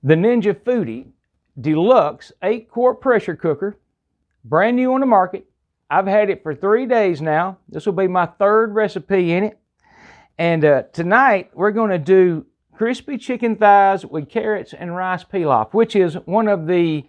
The Ninja FOODI Deluxe 8-quart pressure cooker, brand new on the market. I've had it for 3 days now. This will be my 3rd recipe in it. And tonight we're going to do crispy chicken thighs with carrots and rice pilaf, which is one of the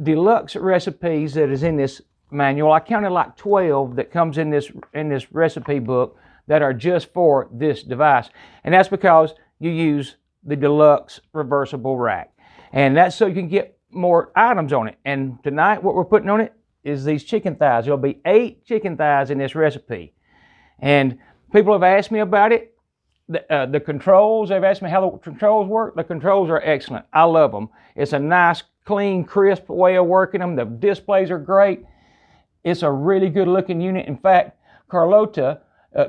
deluxe recipes that is in this manual. I counted like 12 that comes in this recipe book that are just for this device. And that's because you use the deluxe reversible rack. And that's so you can get more items on it. And tonight what we're putting on it is these chicken thighs. There'll be 8 chicken thighs in this recipe. And people have asked me about it. The controls, they've asked me how the controls work. The controls are excellent. I love them. It's a nice, clean, crisp way of working them. The displays are great. It's a really good looking unit. In fact, Carlota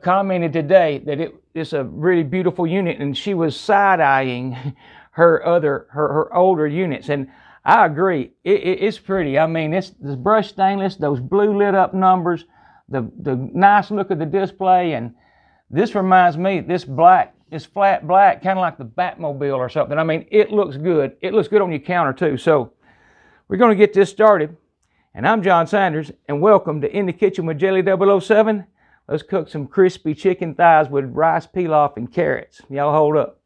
commented today that it's a really beautiful unit, and she was side-eyeing her older units, and I agree. It's pretty. I mean, it's the brushed stainless, those blue lit up numbers, the nice look of the display, and this reminds me, this flat black, kind of like the Batmobile or something. I mean, it looks good. It looks good on your counter too. So we're going to get this started, and I'm John Sanders, and welcome to In the Kitchen with Jelly 007. Let's cook some crispy chicken thighs with rice pilaf and carrots. Y'all hold up.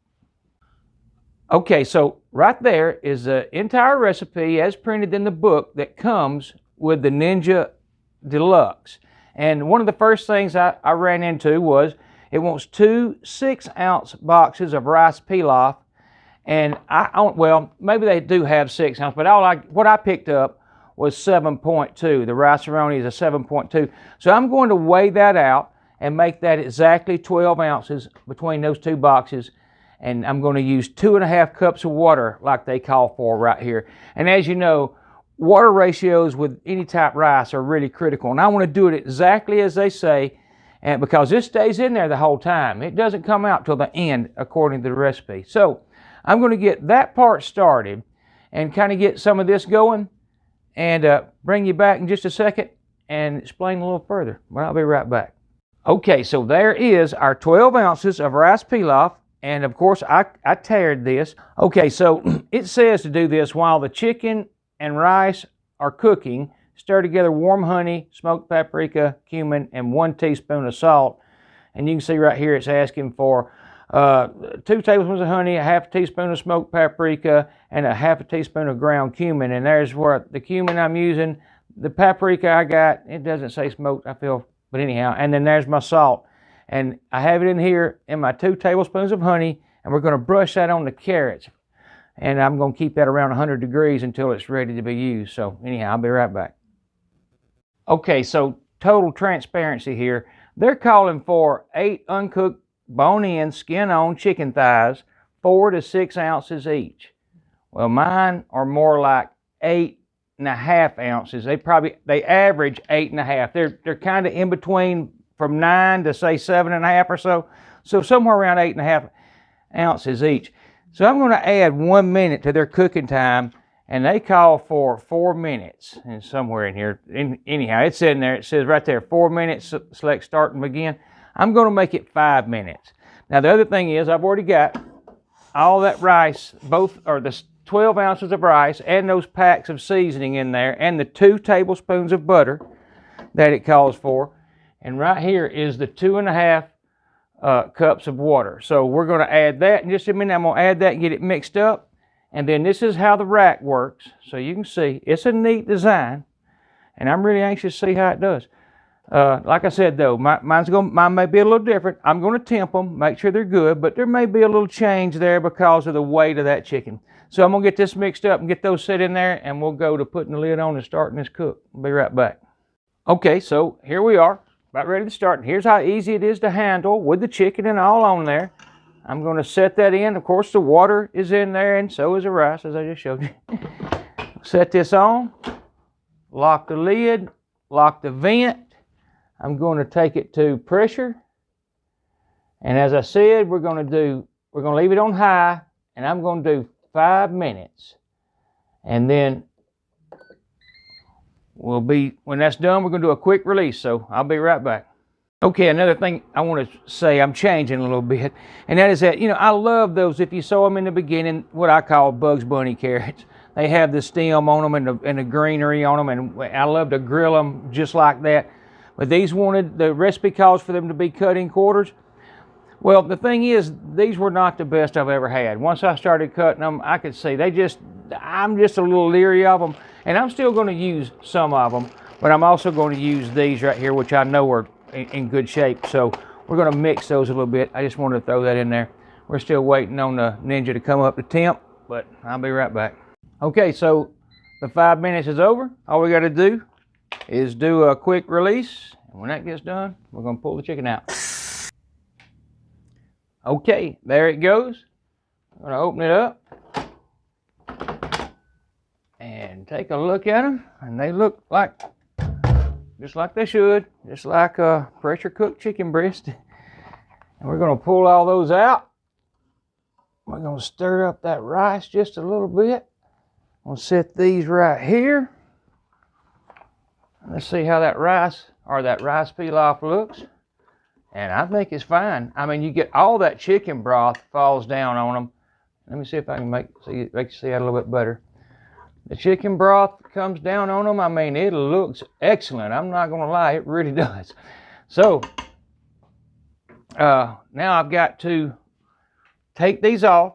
Okay, so right there is the entire recipe as printed in the book that comes with the Ninja Deluxe. And one of the first things I ran into was it wants 2 6-ounce boxes of rice pilaf. And well, maybe they do have 6 ounce, but what I picked up was 7.2. The rice-a-roni is a 7.2. So I'm going to weigh that out and make that exactly 12 ounces between those 2 boxes. And I'm going to use 2.5 cups of water like they call for right here. And as you know, water ratios with any type rice are really critical. And I want to do it exactly as they say, and because this stays in there the whole time. It doesn't come out till the end according to the recipe. So I'm going to get that part started and kind of get some of this going, and bring you back in just a second and explain a little further. Well, I'll be right back. Okay, so there is our 12 ounces of rice pilaf. And of course, I tared this. Okay, so it says to do this while the chicken and rice are cooking. Stir together warm honey, smoked paprika, cumin, and 1 teaspoon of salt. And you can see right here it's asking for 2 tablespoons of honey, a 1/2 teaspoon of smoked paprika, and a 1/2 teaspoon of ground cumin. And there's where the cumin I'm using. The paprika I got, it doesn't say smoked, I feel, but anyhow. And then there's my salt. And I have it in here in my 2 tablespoons of honey, and we're going to brush that on the carrots. And I'm going to keep that around 100 degrees until it's ready to be used. So anyhow, I'll be right back. Okay, so total transparency here. They're calling for 8 uncooked, bone-in, skin-on chicken thighs, 4 to 6 ounces each. Well, mine are more like 8.5 ounces. They average 8.5. They're kind of in between, from 9 to say 7.5 or so. So somewhere around 8.5 ounces each. So I'm going to add 1 minute to their cooking time, and they call for 4 minutes. And somewhere in here, anyhow, it's in there. It says right there, 4 minutes, select start and begin. I'm going to make it 5 minutes. Now the other thing is I've already got all that rice, the 12 ounces of rice and those packs of seasoning in there, and the 2 tablespoons of butter that it calls for. And right here is the 2.5 cups of water. So we're going to add that in just a minute. I'm going to add that and get it mixed up. And then this is how the rack works. So you can see it's a neat design, and I'm really anxious to see how it does. Like I said though, mine may be a little different. I'm going to temp them, make sure they're good, but there may be a little change there because of the weight of that chicken. So I'm going to get this mixed up and get those set in there, and we'll go to putting the lid on and starting this cook. I'll be right back. Okay, so here we are. About ready to start. Here's how easy it is to handle with the chicken and all on there. I'm going to set that in. Of course, the water is in there, and so is the rice, as I just showed you. Set this on. Lock the lid. Lock the vent. I'm going to take it to pressure. And as I said, we're going to leave it on high, and I'm going to do 5 minutes. And then when that's done, we're going to do a quick release. So I'll be right back. Okay, another thing I want to say, I'm changing a little bit, and that is that, I love those, if you saw them in the beginning, what I call Bugs Bunny carrots. They have the stem on them and the greenery on them, and I love to grill them just like that. But these the recipe calls for them to be cut in quarters. Well, the thing is, these were not the best I've ever had. Once I started cutting them, I could see I'm just a little leery of them, and I'm still going to use some of them, but I'm also going to use these right here, which I know are in good shape. So we're going to mix those a little bit. I just wanted to throw that in there. We're still waiting on the Ninja to come up to temp, but I'll be right back. Okay, so the 5 minutes is over. All we got to do is do a quick release. And when that gets done, we're going to pull the chicken out. Okay, there it goes. I'm going to open it up and take a look at them, and they look like just like they should, just like a pressure cooked chicken breast. And we're going to pull all those out. We're going to stir up that rice just a little bit. I'm going to set these right here. Let's see how that rice pilaf looks. And I think it's fine. I mean, you get all that chicken broth falls down on them. Let me see if I can make you see that a little bit better. The chicken broth comes down on them. I mean, it looks excellent. I'm not going to lie, it really does. So, now I've got to take these off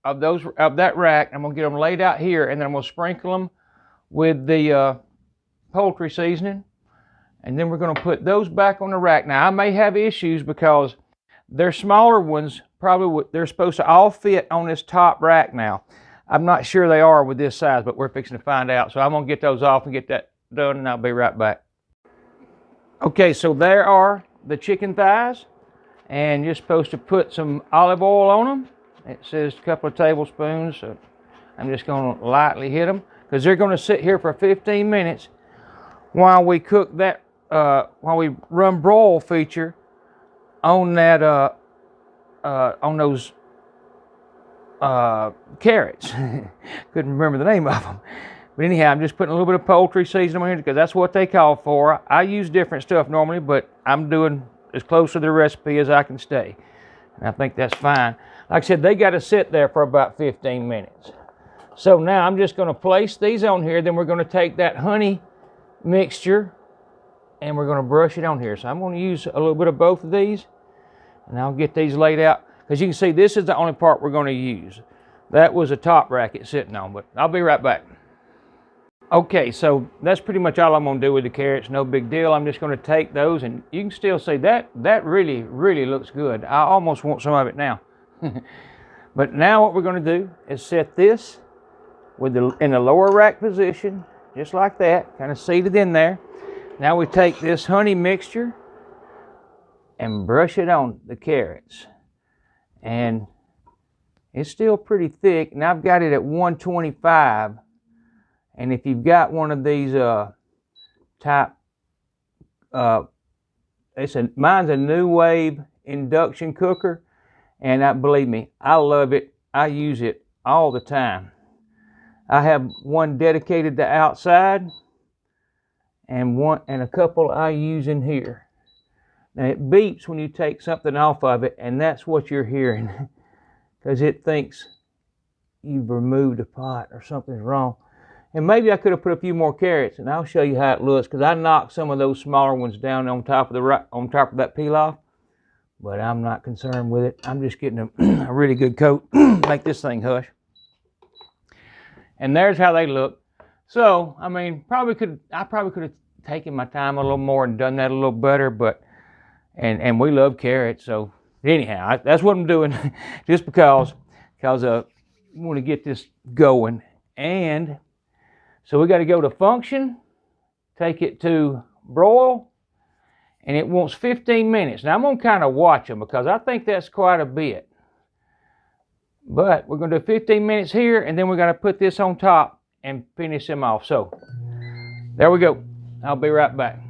of that rack. I'm going to get them laid out here, and then I'm going to sprinkle them with the poultry seasoning. And then we're going to put those back on the rack. Now, I may have issues because they're smaller ones. Probably they're supposed to all fit on this top rack now. I'm not sure they are with this size, but we're fixing to find out. So I'm going to get those off and get that done, and I'll be right back. Okay, so there are the chicken thighs, and you're supposed to put some olive oil on them. It says a couple of tablespoons, so I'm just going to lightly hit them because they're going to sit here for 15 minutes while we cook that, while we run broil feature on that, on those carrots. Couldn't remember the name of them. But anyhow, I'm just putting a little bit of poultry seasoning on here because that's what they call for. I use different stuff normally, but I'm doing as close to the recipe as I can stay. And I think that's fine. Like I said, they got to sit there for about 15 minutes. So now I'm just going to place these on here. Then we're going to take that honey mixture and we're going to brush it on here. So I'm going to use a little bit of both of these, and I'll get these laid out. As you can see, this is the only part we're going to use. That was a top rack it's sitting on, but I'll be right back. Okay, so that's pretty much all I'm going to do with the carrots. No big deal. I'm just going to take those, and you can still see that really, really looks good. I almost want some of it now. But now what we're going to do is set this in the lower rack position, just like that, kind of seated in there. Now we take this honey mixture and brush it on the carrots. And it's still pretty thick, and I've got it at 125. And if you've got one of these type, mine's a New Wave induction cooker, and believe me, I love it. I use it all the time. I have one dedicated to outside, and a couple I use in here. Now it beeps when you take something off of it, and that's what you're hearing, because it thinks you've removed a pot or something's wrong. And maybe I could have put a few more carrots, and I'll show you how it looks, because I knocked some of those smaller ones down on top of that pilaf, but I'm not concerned with it. I'm just getting a really good coat, make this thing hush. And there's how they look. So, I mean, I probably could have taken my time a little more and done that a little better, but and we love carrots. So anyhow, that's what I'm doing, just because I want to get this going. And so we got to go to function, take it to broil, and it wants 15 minutes. Now I'm going to kind of watch them because I think that's quite a bit. But we're going to do 15 minutes here, and then we're going to put this on top and finish them off. So there we go. I'll be right back.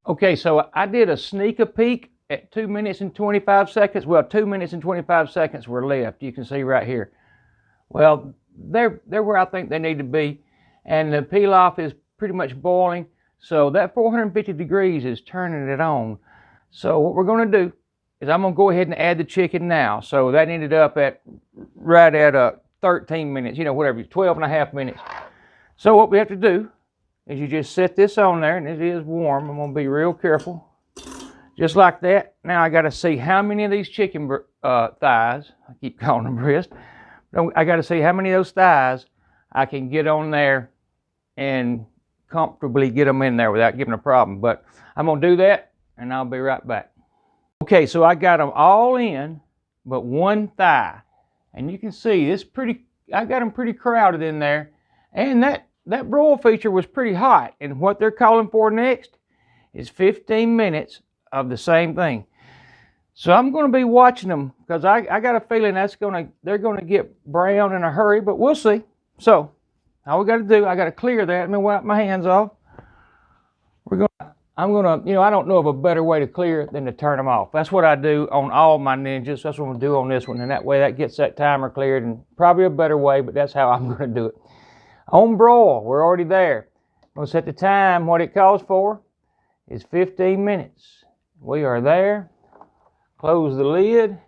Okay, so I did a sneak peek at 2 minutes and 25 seconds. Well, 2 minutes and 25 seconds were left. You can see right here. Well, they're where I think they need to be. And the pilaf is pretty much boiling. So that 450 degrees is turning it on. So what we're going to do is I'm going to go ahead and add the chicken now. So that ended up at right at 13 minutes, you know, whatever, 12 and a half minutes. So what we have to do is you just set this on there, and it is warm. I'm going to be real careful. Just like that. Now I got to see how many of these chicken thighs, I keep calling them breast, I got to see how many of those thighs I can get on there and comfortably get them in there without giving a problem. But I'm going to do that, and I'll be right back. Okay, so I got them all in but one thigh, and you can see it's pretty, I got them pretty crowded in there, and that broil feature was pretty hot, and what they're calling for next is 15 minutes of the same thing. So I'm going to be watching them, because I got a feeling they're going to get brown in a hurry, but we'll see. So all we got to do, I got to clear that. Let me wipe my hands off. I'm going to, you know, I don't know of a better way to clear it than to turn them off. That's what I do on all my Ninjas. That's what I'm going to do on this one. And that way that gets that timer cleared, and probably a better way, but that's how I'm going to do it. On broil, we're already there. I'm going to set the time. What it calls for is 15 minutes. We are there. Close the lid.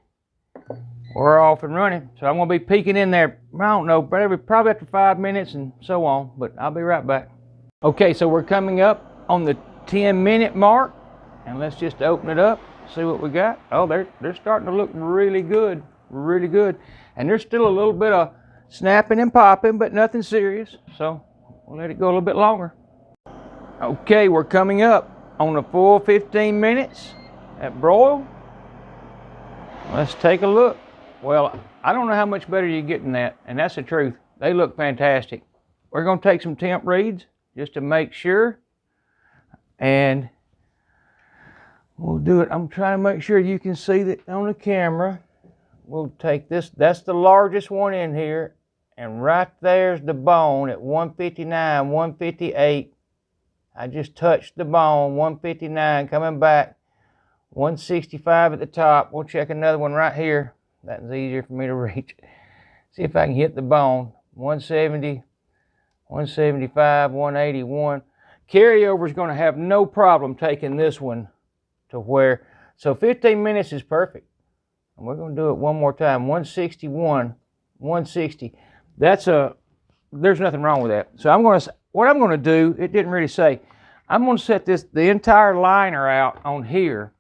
We're off and running. So I'm going to be peeking in there, I don't know, probably after 5 minutes and so on, but I'll be right back. Okay, so we're coming up on the 10-minute mark, and let's just open it up, see what we got. Oh, they're starting to look really good, really good. And there's still a little bit of snapping and popping, but nothing serious. So we'll let it go a little bit longer. Okay, we're coming up on the full 15 minutes at broil. Let's take a look. Well, I don't know how much better you get than that, and that's the truth. They look fantastic. We're going to take some temp reads just to make sure, and we'll do it. I'm trying to make sure you can see that on the camera. We'll take this. That's the largest one in here, and right there's the bone at 159, 158. I just touched the bone, 159, coming back, 165 at the top. We'll check another one right here. That's easier for me to reach. See if I can hit the bone. 170, 175, 181. Carryover is going to have no problem taking this one to where, so 15 minutes is perfect. And we're going to do it one more time. 161, 160. There's nothing wrong with that. So what I'm going to do, it didn't really say, I'm going to set the entire liner out on here,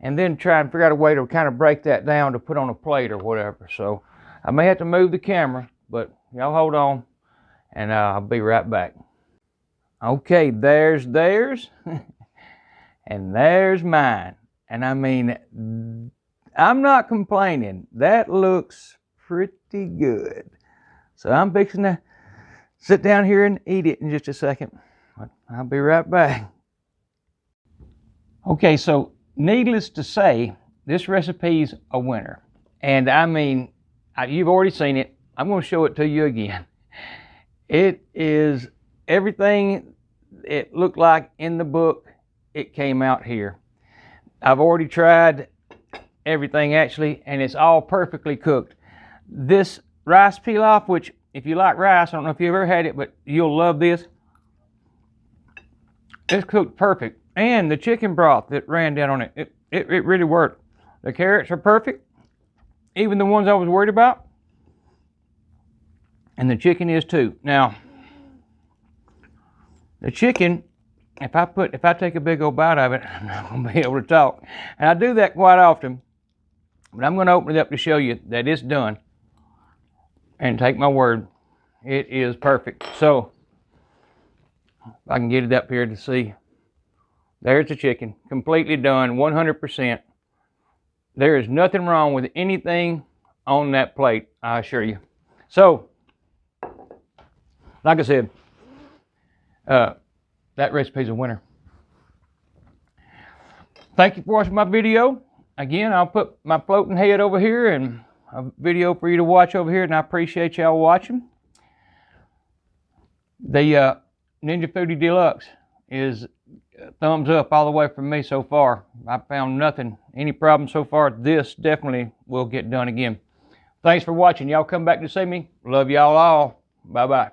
and then try and figure out a way to kind of break that down to put on a plate or whatever. So I may have to move the camera, but y'all hold on, and I'll be right back. Okay, there's theirs, and there's mine. And I mean, I'm not complaining. That looks pretty good. So I'm fixing to sit down here and eat it in just a second. I'll be right back. Okay, so needless to say, this recipe's a winner. And I mean, you've already seen it. I'm going to show it to you again. It is everything it looked like in the book. It came out here. I've already tried everything actually, and it's all perfectly cooked. This rice pilaf, which if you like rice, I don't know if you've ever had it, but you'll love this. It's cooked perfect. And the chicken broth that ran down on it, it really worked. The carrots are perfect, even the ones I was worried about. And the chicken is too. Now, the chicken, if I take a big old bite of it, I'm not going to be able to talk. And I do that quite often. But I'm going to open it up to show you that it's done. And take my word, it is perfect. So, if I can get it up here to see. There's the chicken, completely done, 100%. There is nothing wrong with anything on that plate, I assure you. So, like I said, that recipe's a winner. Thank you for watching my video. Again, I'll put my floating head over here and a video for you to watch over here, and I appreciate y'all watching. The Ninja FOODI Deluxe is thumbs up all the way from me so far. I found nothing, any problem so far. This definitely will get done again. Thanks for watching. Y'all come back to see me. Love y'all all. Bye-bye.